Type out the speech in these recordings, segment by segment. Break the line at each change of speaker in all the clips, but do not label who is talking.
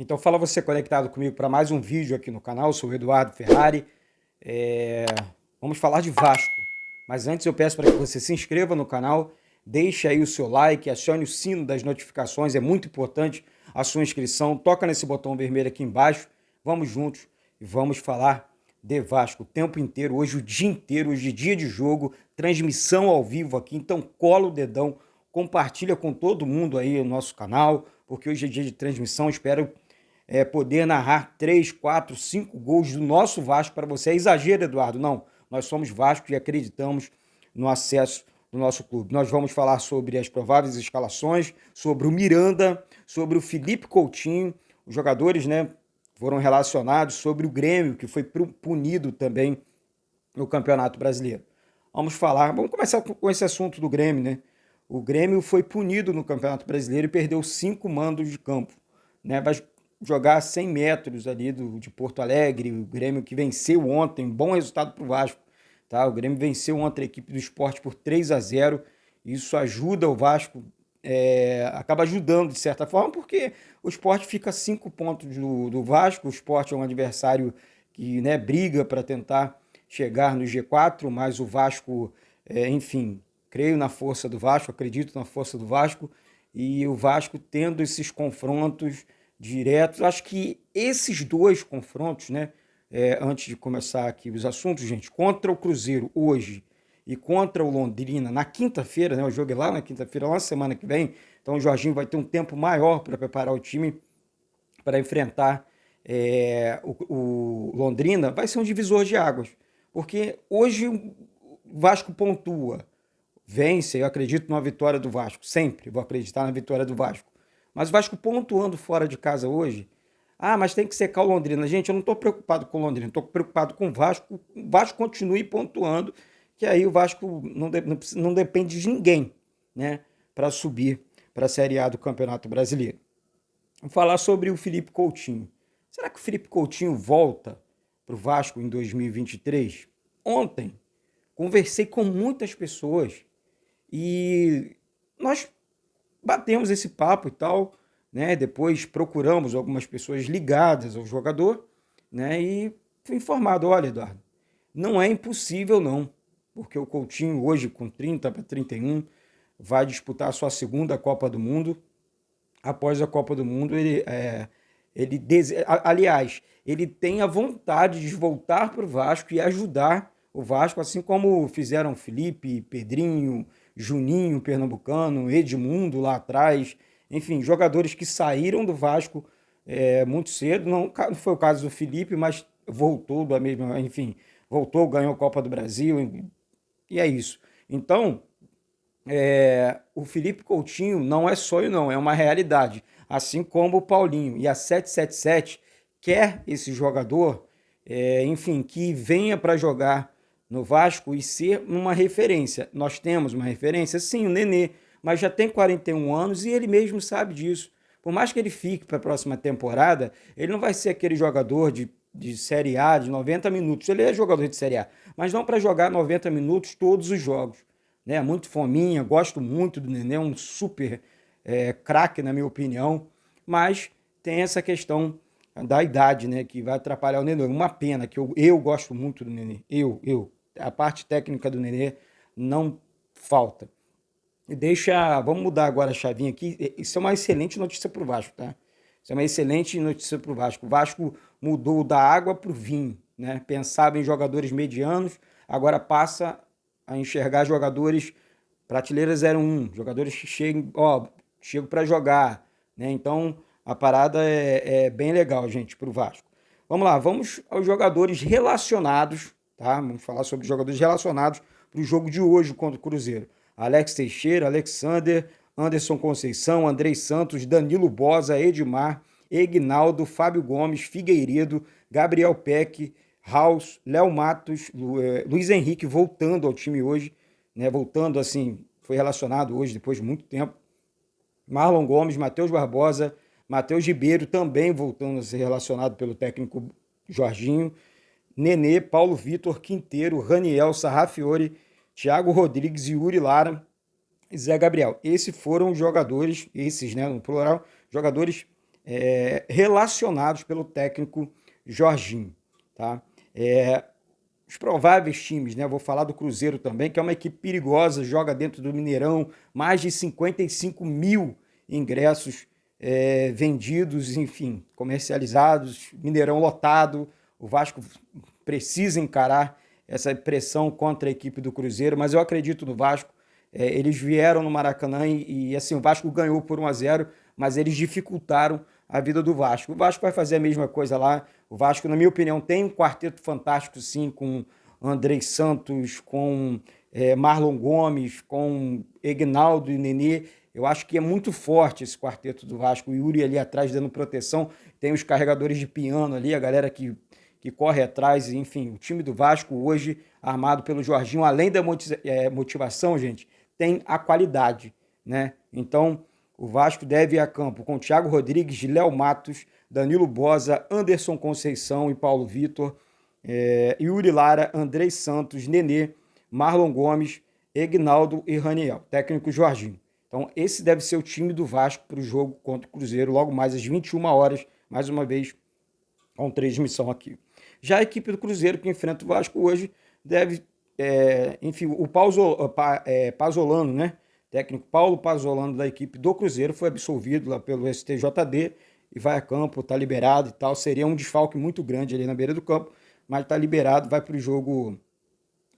Então fala você conectado comigo para mais um vídeo aqui no canal, eu sou o Eduardo Ferrari. Vamos falar de Vasco, mas antes eu peço para que você se inscreva no canal, deixe aí o seu like, acione o sino das notificações, é muito importante a sua inscrição, toca nesse botão vermelho aqui embaixo, vamos juntos e vamos falar de Vasco o tempo inteiro, hoje o dia inteiro, hoje dia de jogo, transmissão ao vivo aqui, então cola o dedão, compartilha com todo mundo aí o nosso canal, porque hoje é dia de transmissão, espero poder narrar 3, 4, 5 gols do nosso Vasco para você. É exagero, Eduardo? Não, nós somos Vasco e acreditamos no acesso do nosso clube. Nós vamos falar sobre as prováveis escalações, sobre o Miranda, sobre o Felipe Coutinho, os jogadores, né, foram relacionados, sobre o Grêmio, que foi punido também no Campeonato Brasileiro. Vamos começar com esse assunto do Grêmio, né? O Grêmio foi punido no Campeonato Brasileiro e perdeu 5 mandos de campo, né? Vai jogar a 100 metros ali de Porto Alegre, o Grêmio que venceu ontem, um bom resultado para o Vasco, tá? O Grêmio venceu ontem a equipe do Sport por 3-0, isso ajuda o Vasco, acaba ajudando de certa forma, porque o Sport fica a 5 pontos do Vasco, o Sport é um adversário que, né, briga para tentar chegar no G4, mas o Vasco, enfim, creio na força do Vasco, acredito na força do Vasco, e o Vasco tendo esses confrontos diretos, acho que esses dois confrontos, né, antes de começar aqui os assuntos, gente, contra o Cruzeiro hoje e contra o Londrina na quinta-feira, né, o jogo é lá na quinta-feira, lá na semana que vem, então o Jorginho vai ter um tempo maior para preparar o time para enfrentar o Londrina, vai ser um divisor de águas, porque hoje o Vasco pontua, vence, eu acredito na vitória do Vasco, sempre vou acreditar na vitória do Vasco. Mas o Vasco pontuando fora de casa hoje, mas tem que secar o Londrina. Gente, eu não estou preocupado com o Londrina, estou preocupado com o Vasco. O Vasco continue pontuando, que aí o Vasco não depende de ninguém, né, para subir para a Série A do Campeonato Brasileiro. Vou falar sobre o Felipe Coutinho. Será que o Felipe Coutinho volta para o Vasco em 2023? Ontem, conversei com muitas pessoas e nós batemos esse papo e tal, né? Depois procuramos algumas pessoas ligadas ao jogador, né? E fui informado, olha, Eduardo, não é impossível não, porque o Coutinho hoje com 30 para 31 vai disputar a sua segunda Copa do Mundo. Após a Copa do Mundo, aliás, ele tem a vontade de voltar para o Vasco e ajudar o Vasco, assim como fizeram Felipe, Pedrinho, Juninho, pernambucano, Edmundo lá atrás, enfim, jogadores que saíram do Vasco muito cedo, não foi o caso do Felipe, mas voltou da mesma, enfim, voltou, ganhou a Copa do Brasil, e é isso. Então, o Felipe Coutinho não é sonho não, é uma realidade, assim como o Paulinho, e a 777 quer esse jogador, enfim, que venha para jogar no Vasco e ser uma referência. Nós temos uma referência? Sim, o Nenê, mas já tem 41 anos e ele mesmo sabe disso. Por mais que ele fique para a próxima temporada, ele não vai ser aquele jogador de Série A de 90 minutos. Ele é jogador de Série A, mas não para jogar 90 minutos todos os jogos, né? Muito fominha, gosto muito do Nenê, um super craque, na minha opinião, mas tem essa questão da idade, né, que vai atrapalhar o Nenê. Uma pena, que eu gosto muito do Nenê. A parte técnica do Nenê não falta. Vamos mudar agora a chavinha aqui. Isso é uma excelente notícia para o Vasco, tá? Isso é uma excelente notícia para o Vasco. O Vasco mudou da água para o vinho, né? Pensava em jogadores medianos, agora passa a enxergar jogadores prateleira 01, jogadores que chegam para jogar, né? Então a parada é bem legal, gente, para o Vasco. Vamos lá, vamos aos jogadores relacionados, tá? Vamos falar sobre jogadores relacionados para o jogo de hoje contra o Cruzeiro. Alex Teixeira, Alexander, Anderson Conceição, Andrei Santos, Danilo Boza, Edmar, Egnaldo, Fábio Gomes, Figueiredo, Gabriel Peck, Raus, Léo Matos, Luiz Henrique voltando ao time hoje, né? Voltando assim, foi relacionado hoje depois de muito tempo. Marlon Gomes, Matheus Barbosa, Matheus Ribeiro também voltando a ser relacionado pelo técnico Jorginho. Nenê, Paulo Vitor, Quinteiro, Raniel, Sarrafiore, Thiago Rodrigues, Yuri Lara e Zé Gabriel. Esses foram jogadores, né, no plural, jogadores relacionados pelo técnico Jorginho. Tá? Os prováveis times, né? Vou falar do Cruzeiro também, que é uma equipe perigosa, joga dentro do Mineirão, mais de 55 mil ingressos vendidos, enfim, comercializados, Mineirão lotado. O Vasco precisa encarar essa pressão contra a equipe do Cruzeiro, mas eu acredito no Vasco. Eles vieram no Maracanã e assim, o Vasco ganhou por 1-0, mas eles dificultaram a vida do Vasco. O Vasco vai fazer a mesma coisa lá. O Vasco, na minha opinião, tem um quarteto fantástico, sim, com Andrei Santos, com Marlon Gomes, com Egnaldo e Nenê. Eu acho que é muito forte esse quarteto do Vasco. O Yuri ali atrás dando proteção. Tem os carregadores de piano ali, a galera que corre atrás. Enfim, o time do Vasco hoje, armado pelo Jorginho, além da motivação, gente, tem a qualidade, né? Então, o Vasco deve ir a campo com Thiago Rodrigues, Léo Matos, Danilo Boza, Anderson Conceição e Paulo Vitor, Yuri Lara, Andrei Santos, Nenê, Marlon Gomes, Egnaldo e Raniel, técnico Jorginho. Então, esse deve ser o time do Vasco para o jogo contra o Cruzeiro, logo mais às 21 horas, mais uma vez, com transmissão aqui. Já a equipe do Cruzeiro que enfrenta o Vasco hoje deve, enfim, o Pazzolano, né? Técnico Paulo Pazzolano da equipe do Cruzeiro foi absolvido lá pelo STJD e vai a campo, tá liberado e tal. Seria um desfalque muito grande ali na beira do campo, mas tá liberado, vai para o jogo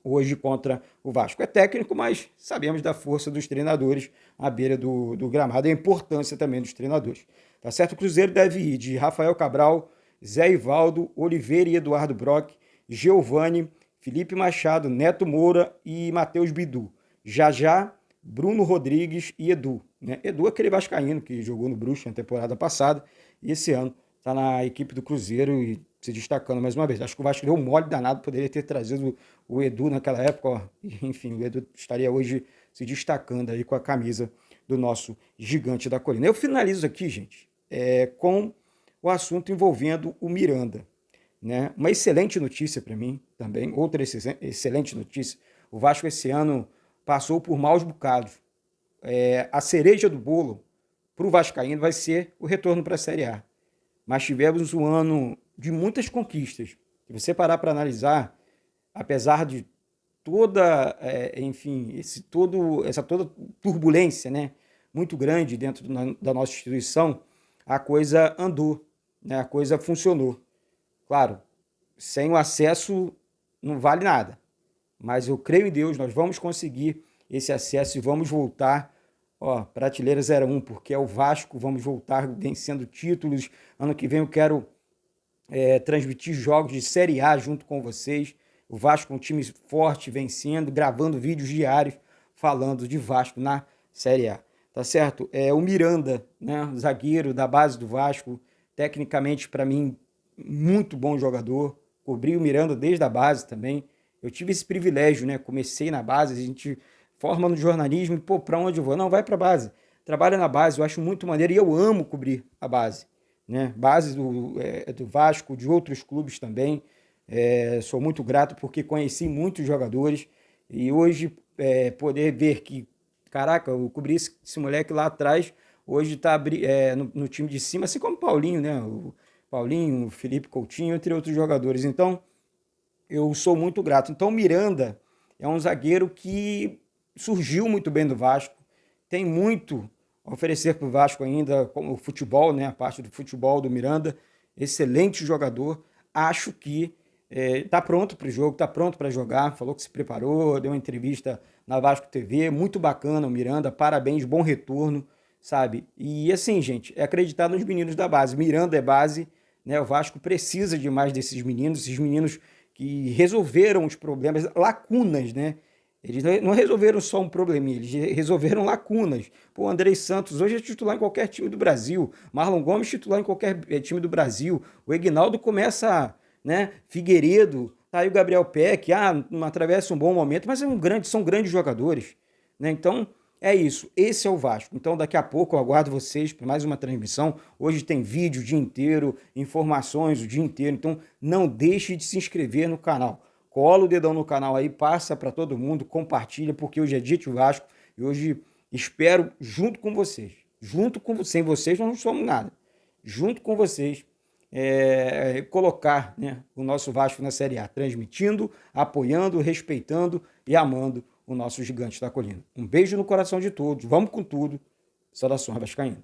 hoje contra o Vasco. É técnico, mas sabemos da força dos treinadores à beira do gramado e a importância também dos treinadores. Tá certo? O Cruzeiro deve ir de Rafael Cabral, Zé Ivaldo, Oliveira e Eduardo Brock, Giovani, Felipe Machado, Neto Moura e Matheus Bidu. Já, Bruno Rodrigues e Edu. Né? Edu é aquele vascaíno que jogou no Bruxa na temporada passada e esse ano está na equipe do Cruzeiro e se destacando mais uma vez. Acho que o Vasco deu um mole danado, poderia ter trazido o Edu naquela época. Ó. Enfim, o Edu estaria hoje se destacando aí com a camisa do nosso gigante da colina. Eu finalizo aqui, gente, com o assunto envolvendo o Miranda. Né? Uma excelente notícia para mim também, outra excelente notícia. O Vasco esse ano passou por maus bocados. A cereja do bolo para o vascaíno vai ser o retorno para a Série A. Mas tivemos um ano de muitas conquistas. Se você parar para analisar, apesar de toda, enfim, essa toda turbulência, né, muito grande dentro da nossa instituição, a coisa andou, né, a coisa funcionou. Claro, sem o acesso não vale nada, mas eu creio em Deus, nós vamos conseguir esse acesso e vamos voltar, prateleira 01, porque é o Vasco, vamos voltar vencendo títulos. Ano que vem eu quero transmitir jogos de Série A junto com vocês. O Vasco é um time forte, vencendo, gravando vídeos diários, falando de Vasco na Série A. Tá certo? O Miranda, né, zagueiro da base do Vasco, tecnicamente, para mim, muito bom jogador. Cobri o Miranda desde a base também. Eu tive esse privilégio, né? Comecei na base, a gente forma no jornalismo e, para onde eu vou? Não, vai para a base. Trabalha na base, eu acho muito maneiro e eu amo cobrir a base. Né? Base do Vasco, de outros clubes também. Sou muito grato porque conheci muitos jogadores e hoje poder ver que, caraca, eu cobri esse moleque lá atrás, hoje está no time de cima, assim como o Paulinho, né? O Paulinho, o Felipe Coutinho, entre outros jogadores. Então, eu sou muito grato. Então, o Miranda é um zagueiro que surgiu muito bem do Vasco, tem muito a oferecer para o Vasco ainda, como o futebol, né? A parte do futebol do Miranda, excelente jogador. Acho que está pronto para o jogo, está pronto para jogar, falou que se preparou, deu uma entrevista na Vasco TV, muito bacana o Miranda, parabéns, bom retorno, sabe? E assim, gente, é acreditar nos meninos da base. Miranda é base, né? O Vasco precisa de mais desses meninos, esses meninos que resolveram os problemas, lacunas, né? Eles não resolveram só um probleminha, eles resolveram lacunas. Pô, o Andrei Santos hoje é titular em qualquer time do Brasil, Marlon Gomes titular em qualquer time do Brasil, o Egnaldo começa, né? Figueiredo, tá aí o Gabriel Peck, não atravessa um bom momento, mas são grandes jogadores, né? Então, É isso, esse é o Vasco. Então daqui a pouco eu aguardo vocês para mais uma transmissão. Hoje tem vídeo o dia inteiro, informações o dia inteiro, então não deixe de se inscrever no canal. Cola o dedão no canal aí, passa para todo mundo, compartilha, porque hoje é dia de Vasco e hoje espero junto com vocês. Sem vocês nós não somos nada. Junto com vocês, colocar, né, o nosso Vasco na Série A, transmitindo, apoiando, respeitando e amando o nosso gigante da colina. Um beijo no coração de todos, vamos com tudo. Saudações vascaínas.